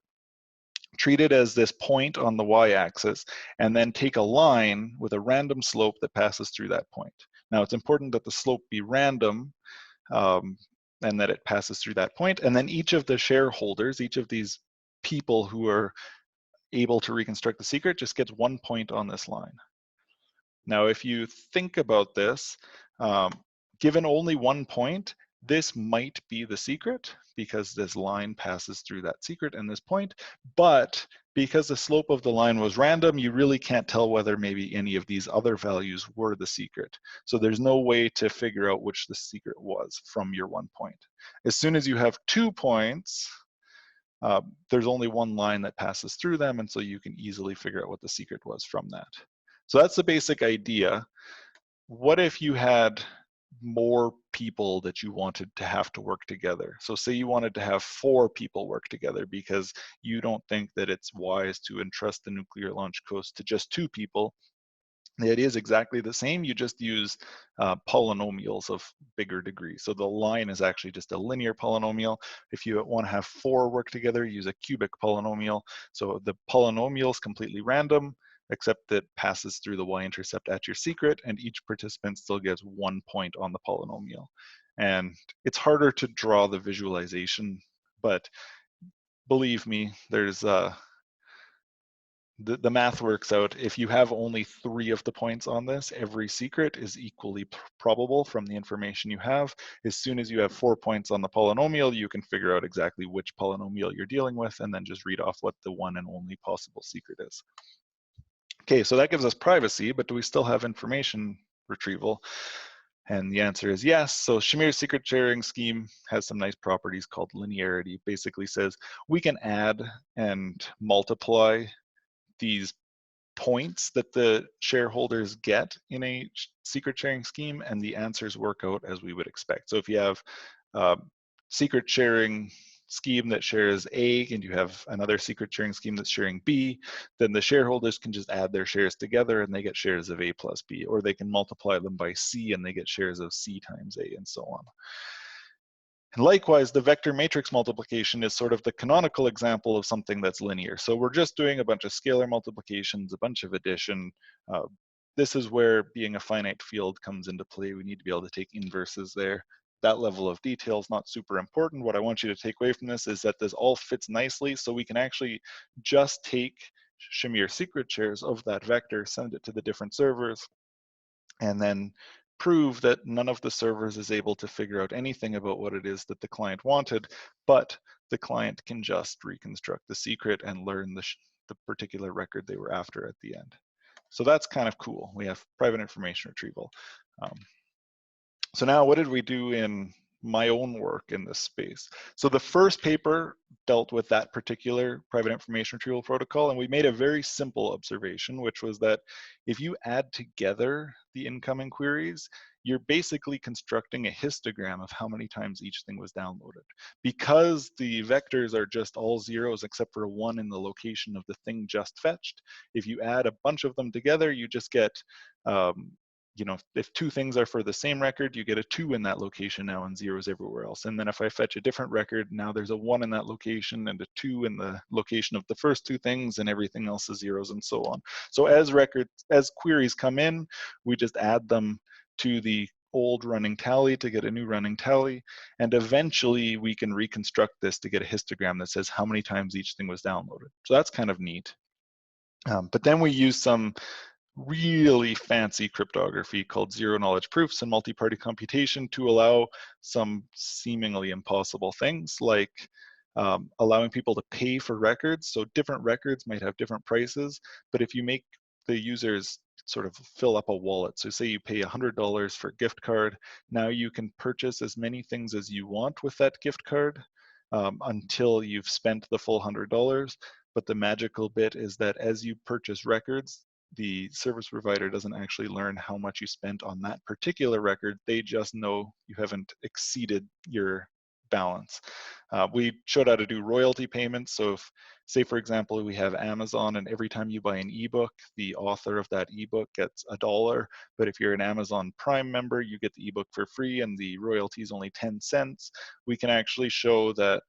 treat it as this point on the y-axis, and then take a line with a random slope that passes through that point. Now, it's important that the slope be random and that it passes through that point. And then each of the shareholders, each of these people who are able to reconstruct the secret just gets 1 point on this line. Now, if you think about this, given only 1 point, this might be the secret because this line passes through that secret and this point, but because the slope of the line was random, you really can't tell whether maybe any of these other values were the secret. So there's no way to figure out which the secret was from your 1 point. As soon as you have 2 points, there's only one line that passes through them, and so you can easily figure out what the secret was from that. So that's the basic idea. What if you had more people that you wanted to have to work together? So say you wanted to have 4 people work together because you don't think that it's wise to entrust the nuclear launch codes to just 2 people. The idea is exactly the same. You just use polynomials of bigger degree. So the line is actually just a linear polynomial. If you want to have 4 work together, use a cubic polynomial. So the polynomial is completely random, except that passes through the y-intercept at your secret, and each participant still gets 1 point on the polynomial. And it's harder to draw the visualization, but believe me, there's the math works out. If you have only 3 of the points on this, every secret is equally probable from the information you have. As soon as you have 4 points on the polynomial, you can figure out exactly which polynomial you're dealing with and then just read off what the one and only possible secret is. Okay, so that gives us privacy, but do we still have information retrieval? And the answer is yes. So Shamir's secret sharing scheme has some nice properties called linearity. Basically says we can add and multiply these points that the shareholders get in a secret sharing scheme, and the answers work out as we would expect. So if you have secret sharing scheme that shares A and you have another secret sharing scheme that's sharing B, then the shareholders can just add their shares together and they get shares of A plus B, or they can multiply them by C and they get shares of C times A, and so on. And likewise, the vector matrix multiplication is sort of the canonical example of something that's linear. So we're just doing a bunch of scalar multiplications, a bunch of addition. This is where being a finite field comes into play. We need to be able to take inverses there. That level of detail is not super important. What I want you to take away from this is that this all fits nicely, so we can actually just take Shamir secret shares of that vector, send it to the different servers, and then prove that none of the servers is able to figure out anything about what it is that the client wanted, but the client can just reconstruct the secret and learn the particular record they were after at the end. So that's kind of cool. We have private information retrieval. So now what did we do in my own work in this space? So the first paper dealt with that particular private information retrieval protocol, and we made a very simple observation, which was that if you add together the incoming queries, you're basically constructing a histogram of how many times each thing was downloaded. Because the vectors are just all zeros except for one in the location of the thing just fetched, if you add a bunch of them together, you just get you know, if two things are for the same record, you get a 2 in that location now and zeros everywhere else. And then if I fetch a different record, now there's a 1 in that location and a 2 in the location of the first two things, and everything else is zeros and so on. So as queries come in, we just add them to the old running tally to get a new running tally. And eventually we can reconstruct this to get a histogram that says how many times each thing was downloaded. So that's kind of neat. But then we use some really fancy cryptography called zero knowledge proofs and multi-party computation to allow some seemingly impossible things, like allowing people to pay for records. So different records might have different prices, but if you make the users sort of fill up a wallet, so say you pay $100 for a gift card, now you can purchase as many things as you want with that gift card until you've spent the full $100. But the magical bit is that as you purchase records, the service provider doesn't actually learn how much you spent on that particular record. They just know you haven't exceeded your balance. We showed how to do royalty payments. So if, say for example, we have Amazon, and every time you buy an ebook, the author of that ebook gets $1. But if you're an Amazon Prime member, you get the ebook for free and the royalty is only 10 cents. We can actually show that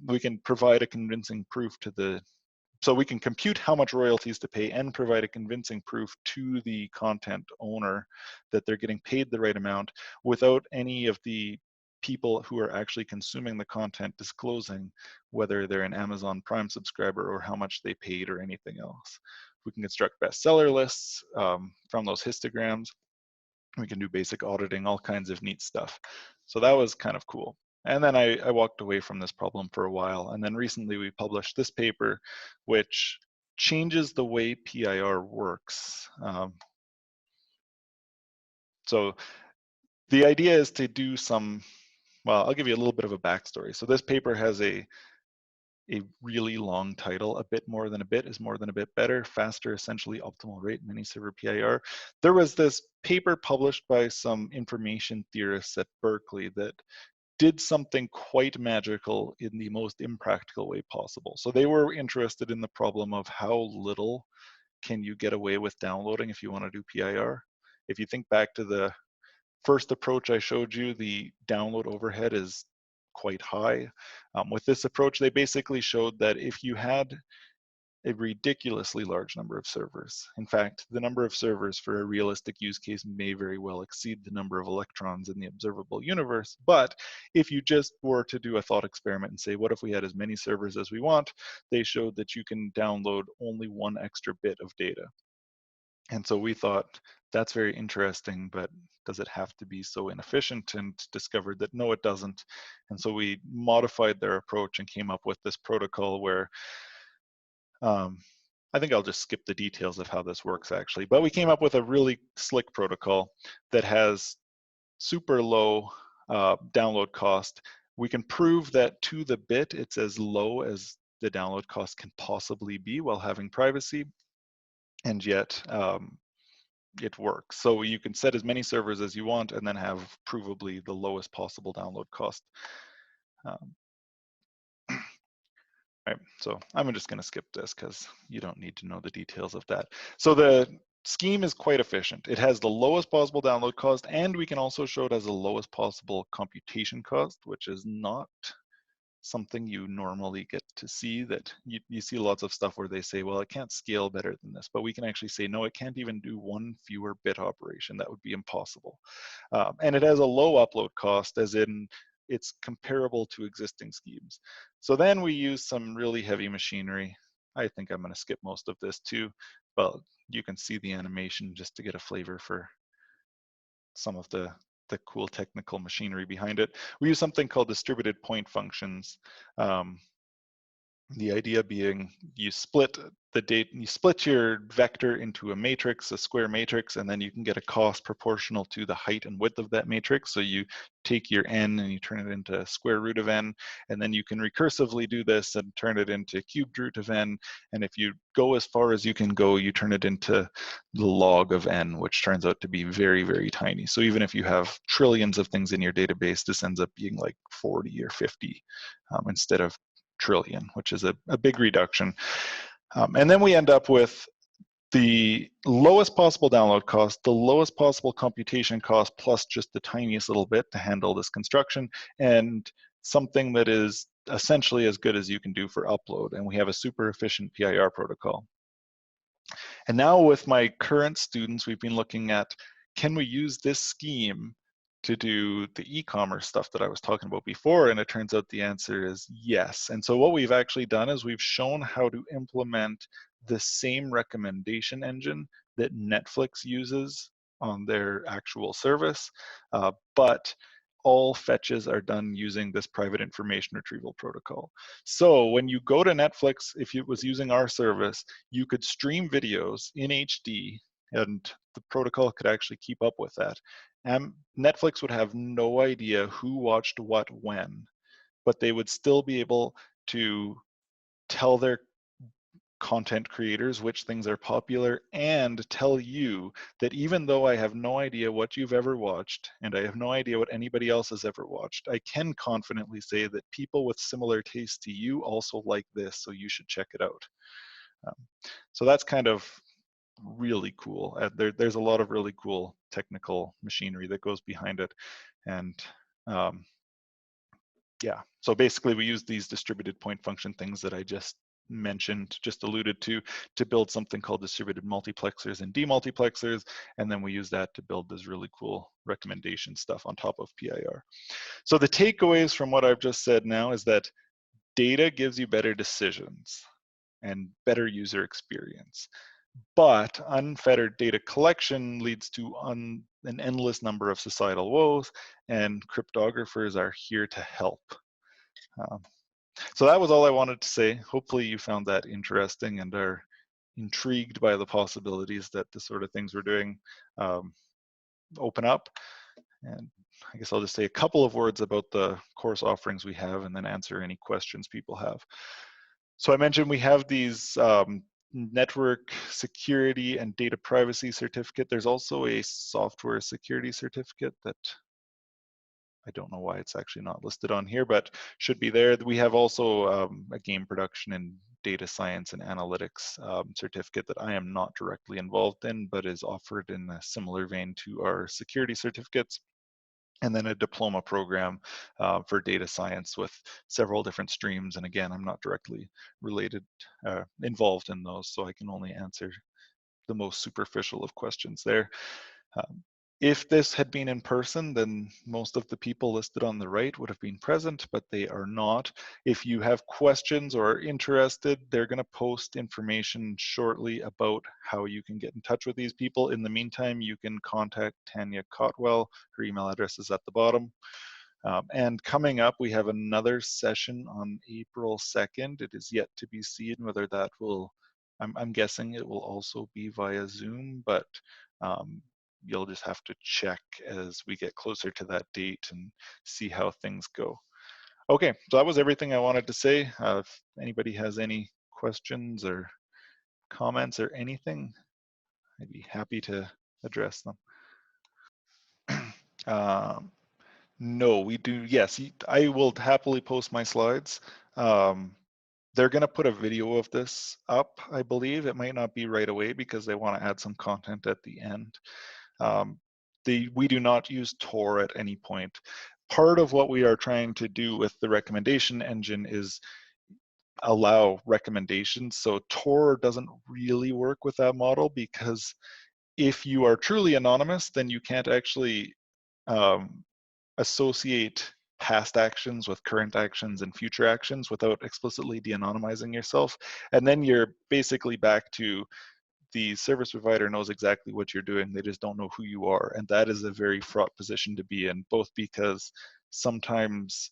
we can provide a convincing proof to the so we can compute how much royalties to pay and provide a convincing proof to the content owner that they're getting paid the right amount without any of the people who are actually consuming the content disclosing whether they're an Amazon Prime subscriber or how much they paid or anything else. We can construct bestseller lists from those histograms. We can do basic auditing, all kinds of neat stuff. So that was kind of cool. And then I walked away from this problem for a while. And then recently we published this paper, which changes the way PIR works. So the idea is to do some, well, I'll give you a little bit of a backstory. So this paper has a really long title. A bit more than a bit is more than a bit better, faster, essentially optimal rate, many server PIR. There was this paper published by some information theorists at Berkeley that did something quite magical in the most impractical way possible. So they were interested in the problem of how little can you get away with downloading if you want to do PIR. If you think back to the first approach I showed you, the download overhead is quite high. With this approach, they basically showed that if you had a ridiculously large number of servers. In fact, the number of servers for a realistic use case may very well exceed the number of electrons in the observable universe. But if you just were to do a thought experiment and say, what if we had as many servers as we want? They showed that you can download only one extra bit of data. And so we thought, that's very interesting, but does it have to be so inefficient? And discovered that no, it doesn't. And so we modified their approach and came up with this protocol where I think I'll just skip the details of how this works actually, but we came up with a really slick protocol that has super low download cost. We can prove that to the bit, it's as low as the download cost can possibly be while having privacy, and yet it works. So you can set as many servers as you want and then have provably the lowest possible download cost. Right, so I'm just going to skip this because you don't need to know the details of that. So the scheme is quite efficient. It has the lowest possible download cost, and we can also show it as the lowest possible computation cost, which is not something you normally get to see. That you see lots of stuff where they say, well, it can't scale better than this, but we can actually say, no, it can't even do one fewer bit operation. That would be impossible. And it has a low upload cost, as in it's comparable to existing schemes. So then we use some really heavy machinery. I think I'm going to skip most of this too, but you can see the animation just to get a flavor for some of the cool technical machinery behind it. We use something called distributed point functions. The idea being you split the data, you split your vector into a matrix, a square matrix, and then you can get a cost proportional to the height and width of that matrix. So you take your n and you turn it into square root of n, and then you can recursively do this and turn it into cubed root of n. And if you go as far as you can go, you turn it into the log of n, which turns out to be very, very tiny. So even if you have trillions of things in your database, this ends up being like 40 or 50 instead of trillion, which is a big reduction. And then we end up with the lowest possible download cost, the lowest possible computation cost, plus just the tiniest little bit to handle this construction, and something that is essentially as good as you can do for upload. And we have a super efficient PIR protocol. And now with my current students, we've been looking at, can we use this scheme to do the e-commerce stuff that I was talking about before? And it turns out the answer is yes. And so what we've actually done is we've shown how to implement the same recommendation engine that Netflix uses on their actual service, but all fetches are done using this private information retrieval protocol. So when you go to Netflix, if it was using our service, you could stream videos in HD, and the protocol could actually keep up with that. And Netflix would have no idea who watched what when, but they would still be able to tell their content creators which things are popular, and tell you that even though I have no idea what you've ever watched and I have no idea what anybody else has ever watched, I can confidently say that people with similar tastes to you also like this, so you should check it out. Um, so that's kind of really cool. There's a lot of really cool technical machinery that goes behind it. And yeah, so basically we use these distributed point function things that I just mentioned, just alluded to build something called distributed multiplexers and demultiplexers, and then we use that to build this really cool recommendation stuff on top of PIR. So the takeaways from what I've just said now is that data gives you better decisions and better user experience, but unfettered data collection leads to an endless number of societal woes, and cryptographers are here to help. Um, so that was all I wanted to say. Hopefully you found that interesting and are intrigued by the possibilities that the sort of things we're doing open up. And I guess I'll just say a couple of words about the course offerings we have and then answer any questions people have. So I mentioned we have these network security and data privacy certificate. There's also a software security certificate that I don't know why it's actually not listed on here, but should be there. We have also a game production and data science and analytics certificate that I am not directly involved in, but is offered in a similar vein to our security certificates. And then a diploma program for data science with several different streams. And again, I'm not directly involved in those, so I can only answer the most superficial of questions there. If this had been in person, then most of the people listed on the right would have been present, but they are not. If you have questions or are interested, they're going to post information shortly about how you can get in touch with these people. In the meantime, you can contact Tanya Cotwell. Her email address is at the bottom. And coming up, we have another session on April 2nd. It is yet to be seen whether that will, I'm guessing it will also be via Zoom, but you'll just have to check as we get closer to that date and see how things go. Okay, so that was everything I wanted to say. If anybody has any questions or comments or anything, I'd be happy to address them. No, we do. Yes, I will happily post my slides. They're going to put a video of this up, I believe. It might not be right away because they want to add some content at the end. We do not use Tor at any point. Part of what we are trying to do with the recommendation engine is allow recommendations. So Tor doesn't really work with that model, because if you are truly anonymous, then you can't actually associate past actions with current actions and future actions without explicitly de-anonymizing yourself. And then you're basically back to the service provider knows exactly what you're doing. They just don't know who you are. And that is a very fraught position to be in, both because sometimes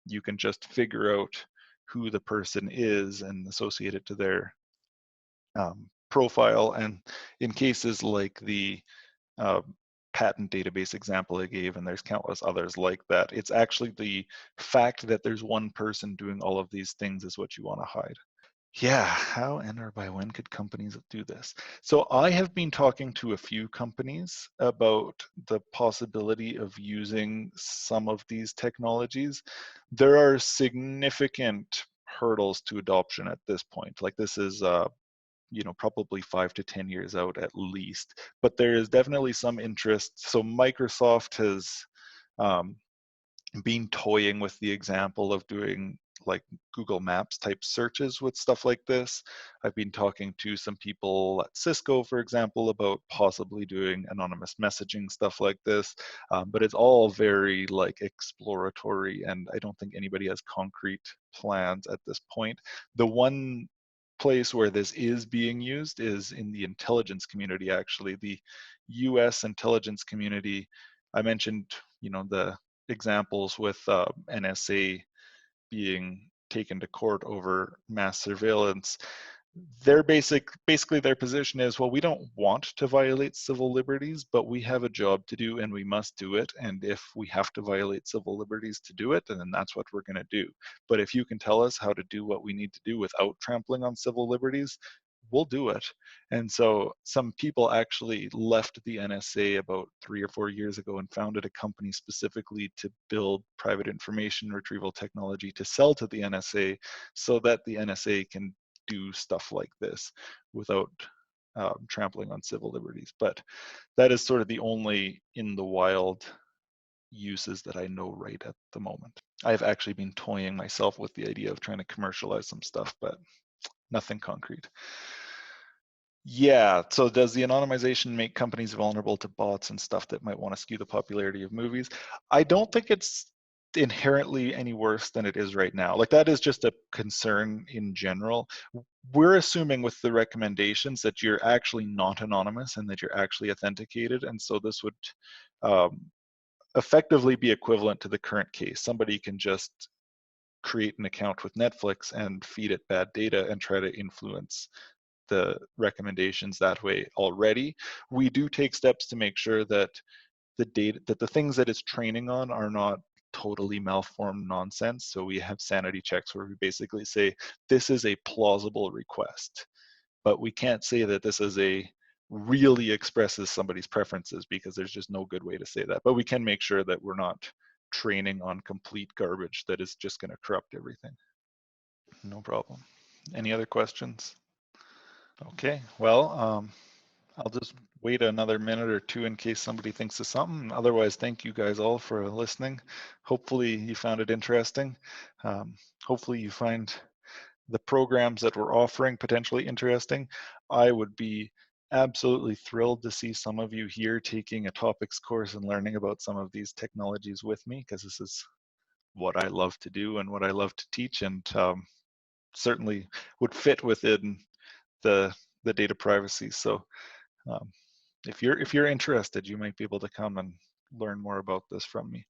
you can just figure out who the person is and associate it to their profile. And in cases like the patent database example I gave, and there's countless others like that, it's actually the fact that there's one person doing all of these things is what you want to hide. Yeah, how and or by when could companies do this? So I have been talking to a few companies about the possibility of using some of these technologies. There are significant hurdles to adoption at this point. Like, this is probably 5 to 10 years out at least, but there is definitely some interest. So Microsoft has been toying with the example of doing like Google Maps type searches with stuff like this. I've been talking to some people at Cisco, for example, about possibly doing anonymous messaging, stuff like this. But it's all very like exploratory, and I don't think anybody has concrete plans at this point. The one place where this is being used is in the intelligence community, actually. The US intelligence community, I mentioned, the examples with NSA being taken to court over mass surveillance. Basically their position is, well, we don't want to violate civil liberties, but we have a job to do and we must do it. And if we have to violate civil liberties to do it, then that's what we're going to do. But if you can tell us how to do what we need to do without trampling on civil liberties, we'll do it. And so some people actually left the NSA about 3 or 4 years ago and founded a company specifically to build private information retrieval technology to sell to the NSA, so that the NSA can do stuff like this without trampling on civil liberties. But that is sort of the only in the wild uses that I know right at the moment. I've actually been toying myself with the idea of trying to commercialize some stuff, but nothing concrete. Yeah, so does the anonymization make companies vulnerable to bots and stuff that might want to skew the popularity of movies? I don't think it's inherently any worse than it is right now. Like, that is just a concern in general. We're assuming with the recommendations that you're actually not anonymous and that you're actually authenticated, and so this would effectively be equivalent to the current case. Somebody can just create an account with Netflix and feed it bad data and try to influence the recommendations that way already. We do take steps to make sure that the data, that the things that it's training on are not totally malformed nonsense. So we have sanity checks where we basically say, this is a plausible request, but we can't say that this is a really expresses somebody's preferences, because there's just no good way to say that. But we can make sure that we're not training on complete garbage that is just going to corrupt everything. No problem. Any other questions? Okay, well, I'll just wait another minute or two in case somebody thinks of something. Otherwise, thank you guys all for listening. Hopefully you found it interesting. Hopefully you find the programs that we're offering potentially interesting. I would be absolutely thrilled to see some of you here taking a topics course and learning about some of these technologies with me, because this is what I love to do and what I love to teach, and certainly would fit within the data privacy. So if you're interested, you might be able to come and learn more about this from me.